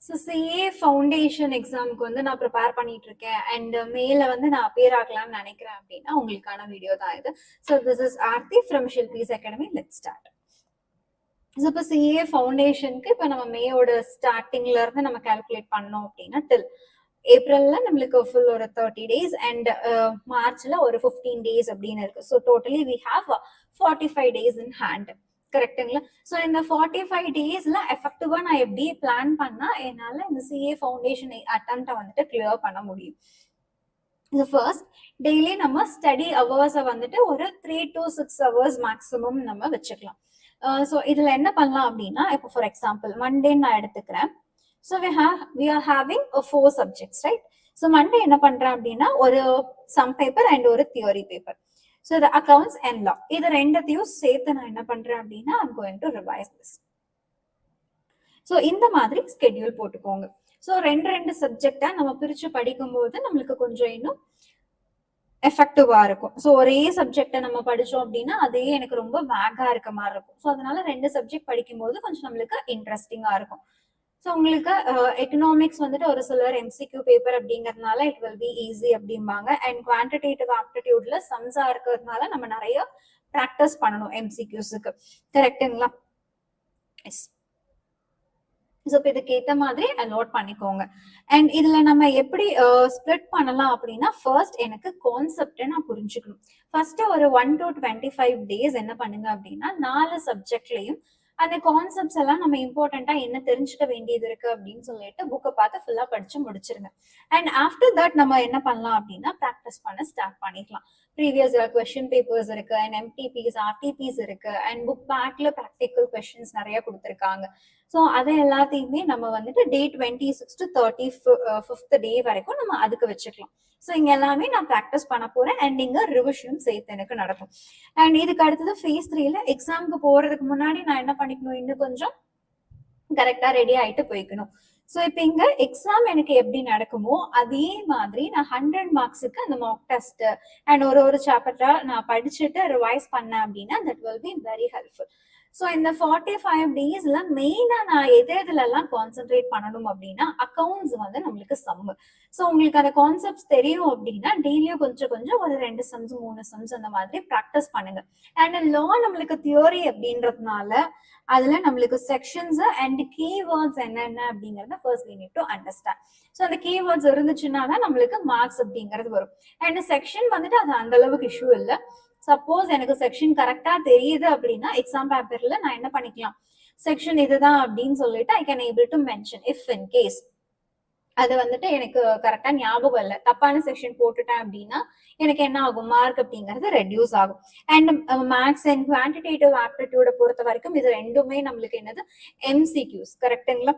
So CA foundation எக்ஸாமுக்கு வந்து நான் ப்ரிப்பேர் பண்ணிட்டு இருக்கேன் அண்ட் மேல வந்து நான் அப்பியர் ஆகலாம்னு நினைக்கிறேன் அப்படின்னா உங்களுக்கான வீடியோ தான் இது. So this is Aarthi from Shilpi's academy. Let's start. So இப்போ சிஏ ஃபவுண்டேஷனுக்கு இப்போ நம்ம மேயோட ஸ்டார்டிங்ல இருந்து நம்ம கால்குலேட் பண்ணோம் அப்படின்னா டில் ஏப்ரல்ல நம்மளுக்கு ஃபுல் ஒரு 30 days அண்ட் மார்ச்ல ஒரு 15 days அப்படின்னு இருக்கு. So totally we have 45 days in hand. கரெக்டுங்களா? ஸோ இந்த 45 daysல எஃபெக்டிவா நான் எப்படி பிளான் பண்ணா என்னால இந்த சிஏ ஃபவுண்டேஷன் அட்டெம்ப்டை வந்துட்டு கிளியர் பண்ண முடியும். இது ஃபர்ஸ்ட் டெய்லி நம்ம ஸ்டடி ஹவர்ஸை வந்துட்டு ஒரு 3 to 6 hours மேக்ஸிமம் நம்ம வச்சுக்கலாம். ஸோ இதுல என்ன பண்ணலாம் அப்படின்னா இப்போ ஃபார் எக்ஸாம்பிள் மண்டே நான் எடுத்துக்கிறேன். So we are having 4 subjects, right? So Monday என்ன பண்றேன் அப்படின்னா ஒரு சம் பேப்பர் அண்ட் ஒரு தியரி பேப்பர். ஸோ இது அக்கவுண்ட்ஸ் அண்ட் லா இது ரெண்டத்தையும் சேர்த்து நான் என்ன பண்றேன் அப்படின்னா I'm going to revise this. So இந்த மாதிரி ஸ்கெட்யூல் போட்டுக்கோங்க. ஸோ ரெண்டு சப்ஜெக்டா நம்ம பிரிச்சு படிக்கும்போது நம்மளுக்கு கொஞ்சம் இன்னும் எஃபெக்டிவா இருக்கும். ஸோ ஒரே சப்ஜெக்டை நம்ம படிச்சோம் அப்படின்னா அதே எனக்கு ரொம்ப வேகா இருக்க மாதிரி இருக்கும். ஸோ அதனால 2 சப்ஜெக்ட் படிக்கும்போது கொஞ்சம் நம்மளுக்கு இன்ட்ரெஸ்டிங்கா இருக்கும். ஸோ உங்களுக்கு எக்கனாமிக்ஸ் வந்துட்டு ஒரு சிலர் எம்சிக்யூ பேப்பர் அப்படிங்கறதுனால இட் வில் பி ஈஸி அப்படிம்பாங்க. அண்ட் குவான்டிடேட்டிவ் ஆப்டிடியூட்ல சம்ஸா இருக்கிறதுனால நம்ம நிறைய ப்ராக்டிஸ் பண்ணணும் எம்சிக்யூஸுக்கு. கரெக்டுங்களா? எஸ். ஸோ இப்போ இதுக்கு ஏற்ற மாதிரி நோட் பண்ணிக்கோங்க. அண்ட் இதுல நம்ம எப்படி ஸ்ப்ளிட் பண்ணலாம் அப்படின்னா ஃபர்ஸ்ட் எனக்கு கான்செப்டை நான் புரிஞ்சுக்கணும். ஃபர்ஸ்ட் ஒரு 1 to 25 days என்ன பண்ணுங்க அப்படின்னா 4 சப்ஜெக்ட்லயும் அந்த கான்செப்ட்ஸ் எல்லாம் நம்ம இம்பார்ட்டண்டா என்ன தெரிஞ்சுக்க வேண்டியது இருக்கு அப்படின்னு சொல்லிட்டு புக்கை பார்த்து ஃபுல்லா படிச்சு முடிச்சிருங்க. அண்ட் ஆஃப்டர் தட் நம்ம என்ன பண்ணலாம் அப்படின்னா ப்ராக்டிஸ் பண்ண ஸ்டார்ட் பண்ணிக்கலாம். ப்ரீவியஸ் கொஸ்டின் பேப்பர்ஸ் இருக்கு அண்ட் எம்டிபிஸ் ஆர்டிபிஸ் இருக்கு அண்ட் புக் பேக்ல ப்ராக்டிக்கல் கொஸ்டின்ஸ் நிறைய கொடுத்துருக்காங்க. ஸோ அதை எல்லாத்தையுமே நம்ம வந்துட்டு டே 26 to 35th day வரைக்கும் நம்ம அதுக்கு வச்சுக்கலாம். ஸோ இங்க எல்லாமே நான் ப்ராக்டிஸ் பண்ண போறேன் அண்ட் இங்க ரிவிஷனும் சேர்த்து எனக்கு நடக்கும். அண்ட் இதுக்கு அடுத்தது phase 3ல எக்ஸாமுக்கு போறதுக்கு முன்னாடி நான் என்ன பண்ணிக்கணும், இன்னும் கொஞ்சம் கரெக்டா ரெடி ஆயிட்டு போய்க்கணும். ஸோ இப்போ இங்க எக்ஸாம் எனக்கு எப்படி நடக்குமோ அதே மாதிரி நான் 100 marksக்கு அந்த மாக் டெஸ்ட் அண்ட் ஒரு சாப்டரா நான் படிச்சுட்டு ரிவைஸ் பண்ணேன் அப்படின்னா that will be very helpful. So இந்த 45 daysல மெயினா நான் எதுலெல்லாம் கான்சென்ட்ரேட் பண்ணணும் அப்படின்னா அக்கௌண்ட்ஸ் வந்து நம்மளுக்கு சம்மு. ஸோ உங்களுக்கு அந்த கான்செப்ட்ஸ் தெரியும் அப்படின்னா டெய்லியும் கொஞ்சம் ஒரு 2 sums 3 sums அந்த மாதிரி ப்ராக்டிஸ் பண்ணுங்க. அண்ட் லா நம்மளுக்கு தியோரி அப்படின்றதுனால அதுல நம்மளுக்கு செக்ஷன்ஸ் அண்ட் கீவேர்ட்ஸ் என்னென்ன அப்படிங்கறத first we need to understand. So அந்த கீவேர்ட்ஸ் இருந்துச்சுன்னா தான் நம்மளுக்கு மார்க்ஸ் அப்படிங்கிறது வரும். அண்ட் செக்ஷன் வந்துட்டு அது அந்த அளவுக்கு இஷ்யூ இல்லை. சப்போஸ் எனக்கு செக்ஷன் கரெக்டா தெரியுது அப்படின்னா எக்ஸாம் பேப்பர்ல நான் என்ன பண்ணிக்கலாம், செக்ஷன் இதுதான் அப்படின்னு சொல்லிட்டு I can able to mention. If in case அது வந்துட்டு எனக்கு கரெக்டா ஞாபகம் இல்லை, தப்பான செக்ஷன் போட்டுட்டேன் அப்படின்னா எனக்கு என்ன ஆகும், மார்க் அப்படிங்கிறது ரெடியூஸ் ஆகும். அண்ட் மேக்ஸ் அண்ட் குவான்டிடேட்டிவ் ஆப்டிடியூட பொறுத்த வரைக்கும் இது ரெண்டுமே நம்மளுக்கு என்னது எம்சிக்யூஸ். கரெக்டுங்களா?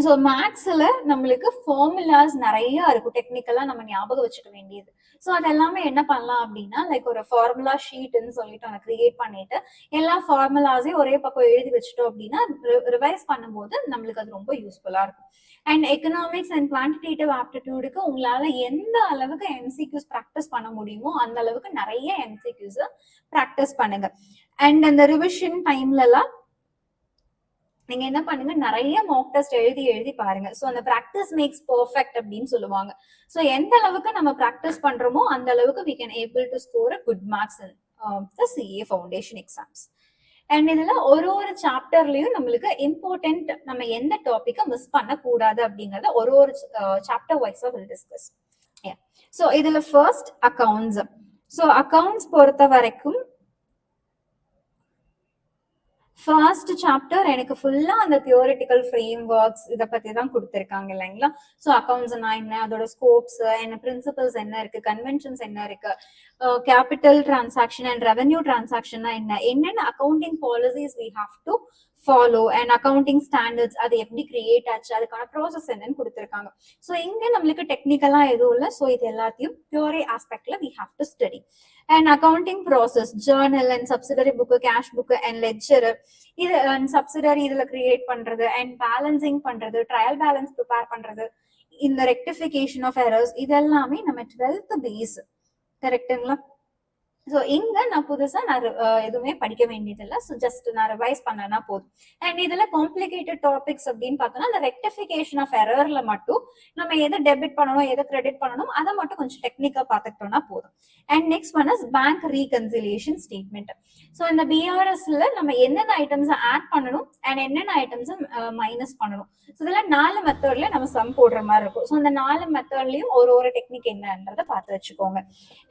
ஸோ மேக்ஸ்ல நம்மளுக்கு ஃபார்முலாஸ் நிறைய இருக்கும், டெக்னிக்கலா நம்ம ஞாபகம் வச்சுக்க வேண்டியது. ஸோ அது எல்லாமே என்ன பண்ணலாம் அப்படின்னா லைக் ஒரு ஃபார்முலா ஷீட்னு சொல்லிட்டு அதை கிரியேட் பண்ணிட்டு எல்லா ஃபார்முலாஸையும் ஒரே பக்கம் எழுதி வச்சுட்டோம் அப்படின்னா ரிவைஸ் பண்ணும்போது நம்மளுக்கு அது ரொம்ப யூஸ்ஃபுல்லா இருக்கும். அண்ட் எக்கனாமிக்ஸ் அண்ட் குவான்டிடேட்டிவ் ஆப்டிடியூடுக்கு உங்களால எந்த அளவுக்கு எம்சிக்யூஸ் ப்ராக்டிஸ் பண்ண முடியுமோ அந்த அளவுக்கு நிறைய எம்சிக்யூஸ் ப்ராக்டிஸ் பண்ணுங்க. அண்ட் அந்த ரிவிஷன் டைம்ல எல்லாம் நீங்க என்ன பண்ணுங்க, நிறைய மாக் டெஸ்ட் எழுதி பாருங்க. ஸோ அந்த ப்ராக்டிஸ் மேக்ஸ் பெர்ஃபெக்ட் அப்படின்னு சொல்லுவாங்க. ஸோ எந்த அளவுக்கு நம்ம ப்ராக்டிஸ் பண்றோமோ அந்த அளவுக்கு we can able to score a good marks in the CA foundation exams. And இதுல ஒரு சாப்டர்லயும் நம்மளுக்கு இம்பார்ட்டன்ட் நம்ம எந்த டாபிக்கை மிஸ் பண்ண கூடாது அப்படிங்கறத ஒரு சாப்டர் வைஸா வில் டிஸ்கஸ். ஸோ இதுல ஃபர்ஸ்ட் அக்கவுண்ட்ஸ். ஸோ அக்கவுண்ட்ஸ் பொறுத்த வரைக்கும் ஃபர்ஸ்ட் சாப்டர் எனக்கு ஃபுல்லா அந்த தியோரிட்டிக்கல் ஃப்ரேம் ஒர்க்ஸ் இதை பத்தி தான் கொடுத்துருக்காங்க இல்லைங்களா? ஸோ அக்கௌண்ட்ஸ்னா என்ன, அதோட ஸ்கோப்ஸ் என்ன, பிரின்சிபல்ஸ் என்ன இருக்கு, கன்வென்ஷன்ஸ் என்ன இருக்கு, கேபிட்டல் டிரான்சாக்ஷன் அண்ட் ரெவென்யூ டிரான்சாக்ஷன்னா என்னென்ன accounting policies we have to follow and accounting standards அது எப்படி கிரியேட் ஆச்சு, அதுக்கான ப்ராசஸ் என்னன்னு கொடுத்துருக்காங்க. ஸோ இங்க நம்மளுக்கு டெக்னிக்கலா எதுவும் இல்லை. ஸோ இது எல்லாத்தையும் தியோரி ஆஸ்பெக்ட்ல we have to study. And accounting process, journal and subsidiary book, cash book and ledger இது சப்சிடரி இதுல கிரியேட் பண்றது அண்ட் பேலன்சிங் பண்றது, ட்ரையல் பேலன்ஸ் ப்ரிப்பேர் பண்றது, இந்த ரெக்டிஃபிகேஷன் ஆஃப் எரர்ஸ் இதெல்லாமே நம்ம 12th பேஸ். கரெக்டுங்களா? ஸோ இங்க நான் புதுசா நான் எதுவுமே படிக்க வேண்டியதில்லை. ஸோ ஜஸ்ட் நான் ரிவைஸ் பண்ணனா போதும். அண்ட் இதுல காம்ப்ளிகேட்டட் டாபிக்ஸ் அப்படின்னு பார்த்தோம்னா அந்த ரெக்டிஃபிகேஷன் ஆஃப் எரர்ல மட்டும் நம்ம எதை டெபிட் பண்ணணும் எதை கிரெடிட் பண்ணணும் அதை மட்டும் கொஞ்சம் டெக்னிக்கா பார்த்துக்கிட்டோம்னா போதும். And next one is bank reconciliation statement. So இந்த பிஆர்எஸ்ல நம்ம என்னென்ன ஐட்டம்ஸ் ஆட் பண்ணணும் அண்ட் என்னென்ன ஐட்டம்ஸ் மைனஸ் பண்ணணும். ஸோ இதெல்லாம் 4 மெத்தட்ல நம்ம சம் போடுற மாதிரி இருக்கும். ஸோ அந்த 4 மெத்தட்லயும் ஒரு டெக்னிக் என்னன்றதை பார்த்து வச்சுக்கோங்க.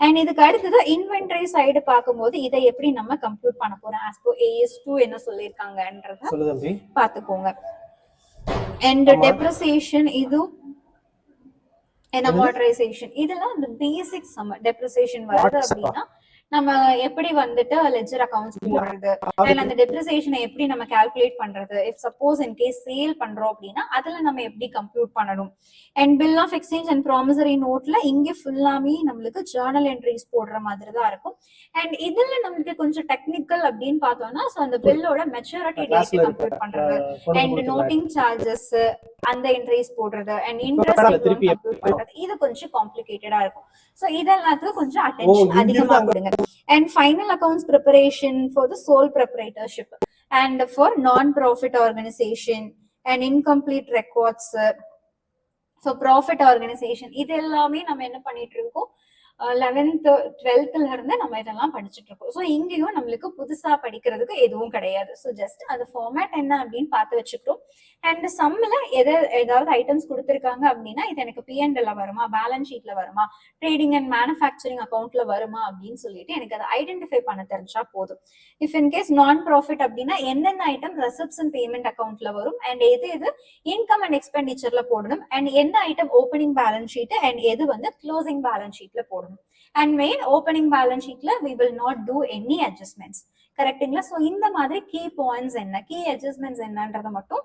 அண்ட் இதுக்கு அடுத்தது இன்வென்டரி சைடு பார்க்கும்போது இதை எப்படி நம்ம கம்ப்யூட் பண்ண போறோம் as per AS2 என்ன சொல்லிருக்காங்கன்றத பாத்துக்கோங்க. அண்ட் டெப்ரிசியேஷன் இது and amortization இதெல்லாம் இந்த பேசிக் சம். டெப்ரிசியேஷன் வருது அப்படின்னா நம்ம எப்படி வந்துட்டு லெட்ஜர் அக்கவுண்ட்ஸ் போடுறது அண்ட் அந்த டெப்ரிசியேஷனை எப்படி நம்ம கால்குலேட் பண்றது, if suppose in case sale பண்றோம் அப்படின்னா அதுல நம்ம எப்படி கம்ப்யூட் பண்ணணும். And bill of exchange and promissory நோட்ல இங்க ஃபுல்லாமே நம்மளுக்கு ஜர்னல் என்ட்ரிஸ் போடுற மாதிரி தான் இருக்கும். அண்ட் இதுல நம்மளுக்கு கொஞ்சம் டெக்னிக்கல் அப்படின்னு பார்த்தோம்னா ஸோ அந்த பில்லோட மெச்சூரிட்டி டேட் கம்ப்யூட் பண்றது அண்ட் நோட்டிங் சார்ஜஸ் அந்த என்ட்ரிஸ் போடுறது அண்ட் இன்ட்ரெஸ்ட் கம்ப்யூட் பண்றது இது கொஞ்சம் காம்ப்ளிகேட்டடா இருக்கும். ஸோ இதெல்லாத்துக்கும் கொஞ்சம் அட்டென்ஷன் அதிகமா கொடுங்க. And final accounts preparation for the sole proprietorship and for non-profit organization and incomplete records for profit organization இது எல்லாமே நம்ம என்ன பண்ணிட்டு இருக்கோம் 11th 12th இருந்து நம்ம இதெல்லாம் படிச்சுட்டு இருக்கோம். ஸோ இங்கேயும் நம்மளுக்கு புதுசா படிக்கிறதுக்கு எதுவும் கிடையாது. ஸோ ஜஸ்ட் அந்த ஃபார்மேட் என்ன அப்படின்னு பார்த்து வச்சுக்கிட்டோம். அண்ட் சம்மில் ஏதாவது ஐட்டம்ஸ் கொடுத்துருக்காங்க அப்படின்னா இது எனக்கு P&L வருமா, பேலன்ஸ் ஷீட்ல வருமா, ட்ரேடிங் அண்ட் மேனுஃபேக்சரிங் அக்கௌண்ட்ல வருமா அப்படின்னு சொல்லிட்டு எனக்கு அதை ஐடென்டிஃபை பண்ண தெரிஞ்சா போதும். இஃப் இன் கேஸ் நான் ப்ராஃபிட் அப்படின்னா என்னென்ன ஐட்டம் ரெசிப்ட்ஸ் அண்ட் பேமெண்ட் அக்கௌண்ட்ல வரும் அண்ட் எது இன்கம் அண்ட் எக்ஸ்பெண்டிச்சர்ல போடணும் அண்ட் எந்த item opening balance sheet and எது வந்து க்ளோசிங் பேலன்ஸ் ஷீட்ல போடணும். And main opening balance sheet la we will not do any adjustments. கரெக்ட்டுங்களா? ஸோ இந்த மாதிரி கீ பாயிண்ட்ஸ் என்ன, கீ அட்ஜஸ்ட்மெண்ட்ஸ் என்னன்றதை மட்டும்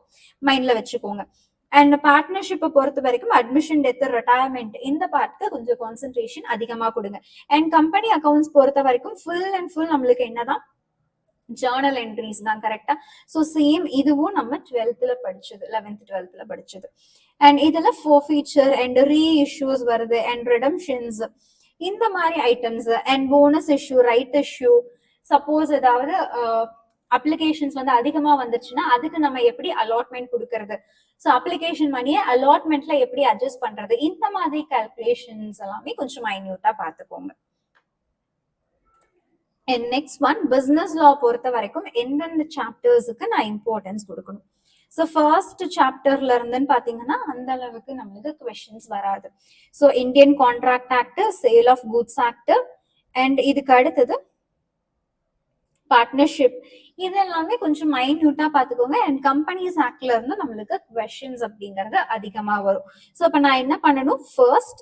மைண்ட்ல வச்சுக்கோங்க. அண்ட் பார்ட்னர்ஷிப்பை பொறுத்த வரைக்கும் அட்மிஷன், டெத், ரிட்டையர்மெண்ட் இந்த பார்ட்க்கு கொஞ்சம் கான்சென்ட்ரேஷன் அதிகமா கொடுங்க. அண்ட் கம்பெனி அக்கௌண்ட்ஸ் பொறுத்த வரைக்கும் ஃபுல் அண்ட் ஃபுல் நம்மளுக்கு என்னதான் ஜர்னல் என்ட்ரிஸ் தான். கரெக்டா? ஸோ சேம் இதுவும் நம்ம 11th படிச்சது, 11th 12th படிச்சது. அண்ட் இதுல ஃபோர்ஃபீச்சர் அண்ட் ரீ இஷ்யூஸ் வருது அண்ட் ரிடம்ஷன்ஸ் இந்த மாதிரி items and bonus issue, right issue, suppose ஏதாவது அப்ளிகேஷன்ஸ் வந்து அதிகமா வந்துருச்சுன்னா அதுக்கு நம்ம எப்படி அலாட்மெண்ட் கொடுக்கறது, ஸோ அப்ளிகேஷன் மணியை அலாட்மெண்ட்ல எப்படி அட்ஜஸ்ட் பண்றது, இந்த மாதிரி கால்குலேஷன்ஸ் எல்லாமே கொஞ்சம் மைன்யூட்டா பார்த்துக்கோங்க. அண்ட் நெக்ஸ்ட் ஒன் பிசினஸ் லா பொறுத்த வரைக்கும் எந்தெந்த சாப்டர்ஸுக்கு நான் இம்பார்ட்டன்ஸ் கொடுக்கணும். ஸோ ஃபர்ஸ்ட் சாப்டர்ல இருந்துன்னு பாத்தீங்கன்னா அந்த அளவுக்கு நம்மளுக்கு கொஸ்டின்ஸ் வராது. So Indian contract act, sale of goods act and இதுக்கு அடுத்தது பார்ட்னர்ஷிப் இது எல்லாமே கொஞ்சம் மைன்யூட்டா பாத்துக்கோங்க. அண்ட் கம்பெனிஸ் ஆக்ட்ல இருந்து நம்மளுக்கு கொஸ்டின்ஸ் அப்படிங்கறது அதிகமா வரும். ஸோ அப்ப நான் என்ன பண்ணணும், first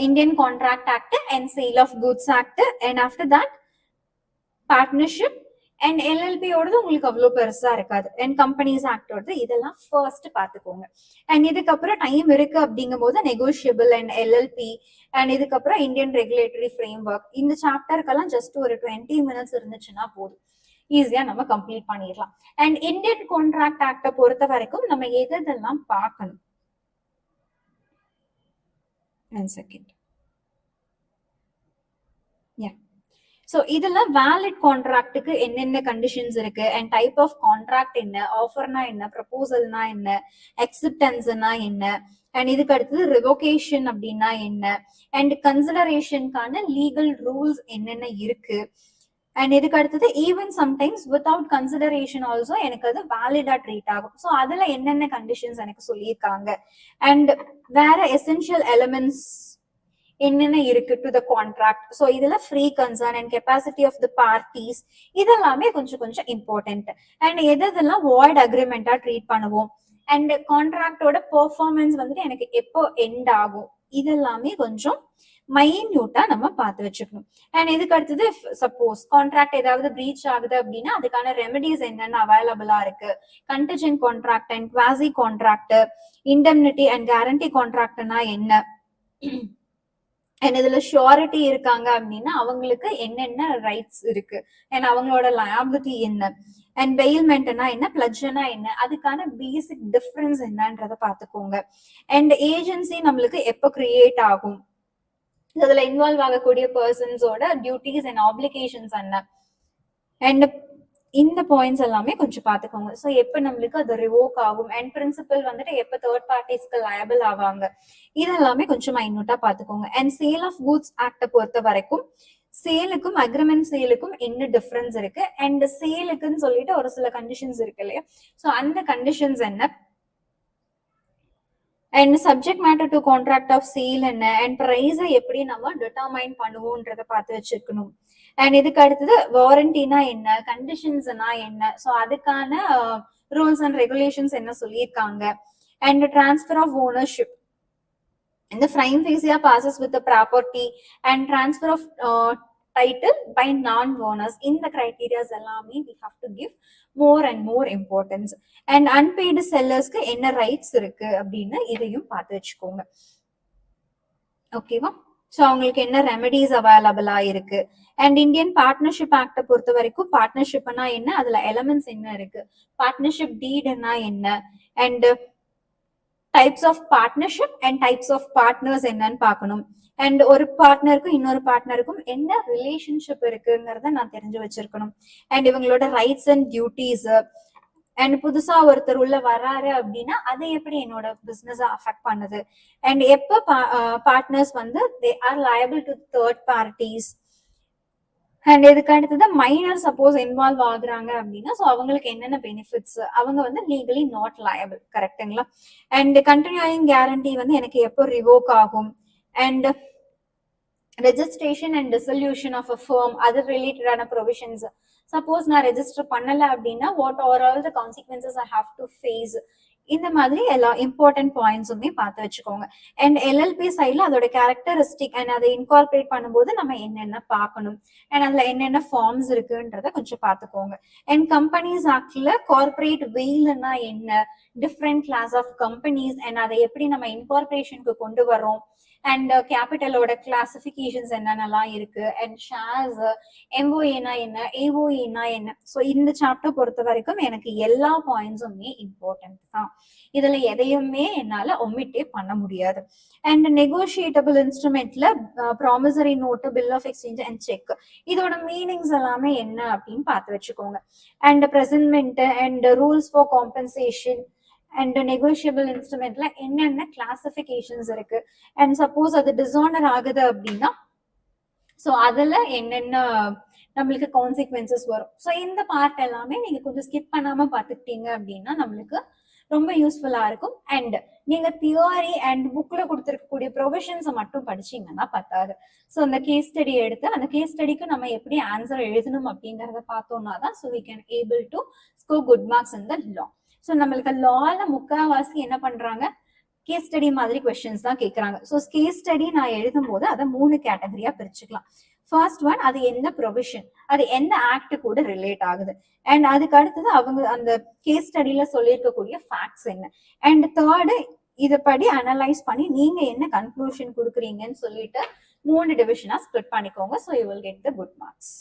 Indian contract act and sale of goods act and after that partnership and எல்எல்பியோடது உங்களுக்கு அவ்வளவு பெருசா இருக்காது. அண்ட் கம்பெனிஸ் ஆக்டோடது இதெல்லாம் ஃபர்ஸ்ட் பாத்துக்கோங்க. அண்ட் இதுக்கப்புறம் டைம் இருக்கு அப்படிங்கும் போது நெகோஷியபிள் அண்ட் எல்எல்பி அண்ட் இதுக்கப்புறம் இந்தியன் ரெகுலேட்டரி ஃப்ரேம் ஒர்க் இந்த சாப்டருக்கெல்லாம் ஜஸ்ட் ஒரு 20 minutes இருந்துச்சுன்னா போதும், ஈஸியா நம்ம கம்ப்ளீட் பண்ணிடலாம். அண்ட் இந்தியன் கான்ட்ராக்ட் ஆக்ட பொறுத்த வரைக்கும் நம்ம எதெல்லாம் பார்க்கணும். ஸோ இதெல்லாம் வேலிட் கான்ட்ராக்டுக்கு என்னென்ன கண்டிஷன்ஸ் இருக்கு அண்ட் டைப் ஆஃப் கான்ட்ராக்ட் என்ன, ஆஃபர்னா என்ன, ப்ரப்போசல்னா என்ன, அக்செப்டன்ஸ்னா என்ன, அண்ட் இதுக்கு அடுத்தது ரிவோகேஷன் அப்படின்னா என்ன, அண்ட் கன்சிடரேஷனுக்கான லீகல் ரூல்ஸ் என்னென்ன இருக்கு, அண்ட் இதுக்கு அடுத்தது even sometimes without consideration also எனக்கு அது வேலிடா ட்ரீட் ஆகும். ஸோ அதுல என்னென்ன கண்டிஷன்ஸ் எனக்கு சொல்லியிருக்காங்க அண்ட் வேற எசென்ஷியல் எலிமெண்ட்ஸ் என்னென்ன இருக்கு டு த கான்ட்ராக்ட். ஸோ இதுல free concern and capacity of the parties இதெல்லாமே கொஞ்சம் இம்பார்ட்டன்ட். அண்ட் எதெல்லாம் வாய்ட் அக்ரிமெண்டா ட்ரீட் பண்ணுவோம் அண்ட் கான்ட்ராக்டோட பெர்ஃபார்மன்ஸ் வந்துட்டு எனக்கு எப்போ எண்ட் ஆகும் இதெல்லாமே கொஞ்சம் மைன்யூட்டா நம்ம பார்த்து வச்சுக்கணும். அண்ட் இதுக்கு அடுத்தது சப்போஸ் கான்ட்ராக்ட் ஏதாவது பிரீச் ஆகுது அப்படின்னா அதுக்கான ரெமெடிஸ் என்னென்ன அவைலபிளா இருக்கு, contingent contract and quasi contract, indemnity and guarantee கான்ட்ராக்ட்னா என்ன, அண்ட் இதுல ஷூரிட்டி இருக்காங்க அப்படின்னா அவங்களுக்கு என்னென்ன ரைட்ஸ் இருக்கு அண்ட் அவங்களோட லயபிலிட்டி என்ன, அண்ட் பெயில்மெண்ட்னா என்ன, பிளட்ஜ்னா என்ன, அதுக்கான பேசிக் டிஃபரன்ஸ் என்னன்றத பாத்துக்கோங்க. அண்ட் ஏஜென்சி நம்மளுக்கு எப்போ கிரியேட் ஆகும் அதுல இன்வால்வ் ஆகக்கூடிய பர்சன்ஸோட டியூட்டிஸ் அண்ட் ஆப்ளிகேஷன்ஸ் என்ன, அண்ட் இந்த பாயிண்ட்ஸ் எல்லாமே கொஞ்சம் பாத்துக்கோங்க. ஸோ எப்ப நம்மளுக்கு அது ரிவோக் ஆகும், அண்ட் பிரின்சிபல் வந்துட்டு எப்ப தேர்ட் பார்ட்டிஸ்க்கு லயபிள் ஆவாங்க, இதெல்லாமே கொஞ்சம் மைன்யூட்டா பாத்துக்கோங்க. அண்ட் சேல் ஆஃப் கூட்ஸ் ஆக்ட பொறுத்த வரைக்கும் சேலுக்கும் அக்ரிமெண்ட் சேலுக்கும் என்ன டிஃபரன்ஸ் இருக்கு, அண்ட் சேலுக்குன்னு சொல்லிட்டு ஒரு சில கண்டிஷன்ஸ் இருக்கு இல்லையா, ஸோ அந்த கண்டிஷன்ஸ் என்ன, and subject matter to contract of sale என்ன, அண்ட் ப்ரைஸை எப்படி நம்ம டிட்டர்மைன் பண்ணுவோன்றத பார்த்து வச்சிருக்கணும். அண்ட் இதுக்கு அடுத்தது வாரண்டினா என்ன, கண்டிஷன்ஸ்னா என்ன, ஸோ அதுக்கான ரூல்ஸ் அண்ட் ரெகுலேஷன்ஸ் என்ன சொல்லியிருக்காங்க. அண்ட் டிரான்ஸ்ஃபர் ஆஃப் ஓனர்ஷிப் இந்த prime facie passes with the property and transfer of title by non-owners. In the criteria எல்லாமே we have to give more and more importance. And unpaid sellersக்கு என்ன rights இருக்கு அப்படின்னு இதையும் பார்த்து வச்சுக்கோங்க. ஓகேவா? ஸோ அவங்களுக்கு என்ன ரெமெடிஸ் அவைலபிளா இருக்கு. அண்ட் இந்தியன் பார்ட்னர்ஷிப் ஆக்ட பொறுத்த வரைக்கும் பார்ட்னர்ஷிப்னா என்ன, அதுல எலமெண்ட்ஸ் என்ன இருக்கு, பார்ட்னர்ஷிப் டீட்னா என்ன, and types of partnership and types of partners என்னன்னு பார்க்கணும். அண்ட் ஒரு பார்ட்னருக்கும் இன்னொரு பார்ட்னருக்கும் என்ன ரிலேஷன்ஷிப் இருக்குங்கிறத நான் தெரிஞ்சு வச்சிருக்கணும். அண்ட் இவங்களோட ரைட்ஸ் அண்ட் டியூட்டிஸ், அண்ட் புதுசா ஒருத்தர் உள்ள வராரு அப்படின்னா அதை எப்படி என்னோட பிசினஸ் அஃபெக்ட் பண்ணுது, அண்ட் எப்ப பார்ட்னர்ஸ் வந்து they are liable to third parties. And இதுக்கு அடுத்தது மைனர் சப்போஸ் இன்வால்வ் ஆகுறாங்க அப்படின்னா ஸோ அவங்களுக்கு என்னென்ன பெனிஃபிட்ஸ், அவங்க வந்து லீகலி நாட் லயபிள், கரெக்டுங்களா. அண்ட் கண்டினியூயிங் கேரண்டி வந்து எனக்கு எப்போ ரிவோக் ஆகும், and registration and dissolution of a firm அது ரிலேட்டடான ப்ரொவிஷன்ஸ். சப்போஸ் நான் ரெஜிஸ்டர் பண்ணல அப்படின்னா what are all the consequences I have to face, இந்த மாதிரி எல்லா இம்பார்ட்டன்ட் பாயிண்ட்ஸுமே பார்த்து வச்சுக்கோங்க. அண்ட் எல்எல்பி சைட்ல அதோட கேரக்டரிஸ்டிக் அண்ட் அதை இன்கார்பரேட் பண்ணும்போது நம்ம என்னென்ன பார்க்கணும், அண்ட் அதுல என்னென்ன ஃபார்ம்ஸ் இருக்குன்றத கொஞ்சம் பார்த்துக்கோங்க. அண்ட் கம்பெனிஸ் ஆக்ட்ல கார்பரேட் வெயில்னா என்ன, different class of companies and அதை எப்படி நம்ம இன்கார்பரேஷனுக்கு கொண்டு வரோம், அண்ட் கேபிட்டலோட கிளாசிபிகேஷன்ஸ் என்னென்னலாம் இருக்கு, அண்ட் ஷேர்ஸ், எம்ஓஏனா என்ன, ஏஓஏனா என்ன. ஸோ இந்த சாப்டர் பொறுத்த வரைக்கும் எனக்கு எல்லா பாயிண்ட்ஸுமே இம்பார்ட்டன்ட் தான், இதுல எதையுமே என்னால ஒமிட்டே பண்ண முடியாது. அண்ட் நெகோஷியேட்டபிள் இன்ஸ்ட்ருமெண்ட்ல promissory note, bill of exchange and cheque, இதோட மீனிங்ஸ் எல்லாமே என்ன அப்படின்னு பார்த்து வச்சுக்கோங்க. And presentment and rules for compensation and negotiable இன்ஸ்ட்ருமெண்ட்ல என்னென்ன கிளாசிபிகேஷன்ஸ் இருக்கு, அண்ட் சப்போஸ் அது டிஸானர் ஆகுது அப்படின்னா ஸோ அதுல என்னென்ன நம்மளுக்கு கான்சிக்வன்சஸ் வரும். ஸோ இந்த பார்ட் எல்லாமே நீங்க கொஞ்சம் ஸ்கிப் பண்ணாம பார்த்துக்கிட்டீங்க அப்படின்னா நம்மளுக்கு ரொம்ப யூஸ்ஃபுல்லா இருக்கும். அண்ட் நீங்க தியோரி அண்ட் புக்ல கொடுத்துருக்கக்கூடிய ப்ரொவிஷன்ஸை மட்டும் படிச்சீங்கன்னா பத்தாது. ஸோ அந்த கேஸ் ஸ்டடி எடுத்து அந்த கேஸ் ஸ்டடிக்கு நம்ம எப்படி ஆன்சர் எழுதணும் அப்படிங்கறத பார்த்தோம்னா தான் so we can able to score good marks in the law. So நம்மளுக்கு லால முக்கால்வாசி என்ன பண்றாங்க, கேஸ் ஸ்டடி மாதிரி கொஸ்டின்ஸ் தான் கேட்கறாங்க. ஸோ கேஸ் ஸ்டடி நான் எழுதும் போது அதை 3 கேட்டகரியா பிரிச்சுக்கலாம். ஃபர்ஸ்ட் ஒன், அது எந்த ப்ரொவிஷன், அது எந்த ஆக்ட் கூட ரிலேட் ஆகுது, அண்ட் அதுக்கு அடுத்தது அவங்க அந்த கேஸ் ஸ்டடியில சொல்லியிருக்கக்கூடிய ஃபேக்ட்ஸ் என்ன, அண்ட் தேர்டு இதைப்படி அனலைஸ் பண்ணி நீங்க என்ன கன்க்ளூஷன் கொடுக்குறீங்கன்னு சொல்லிட்டு 3 டிவிஷனா ஸ்பிளிட் பண்ணிக்கோங்க. So you will get the good marks.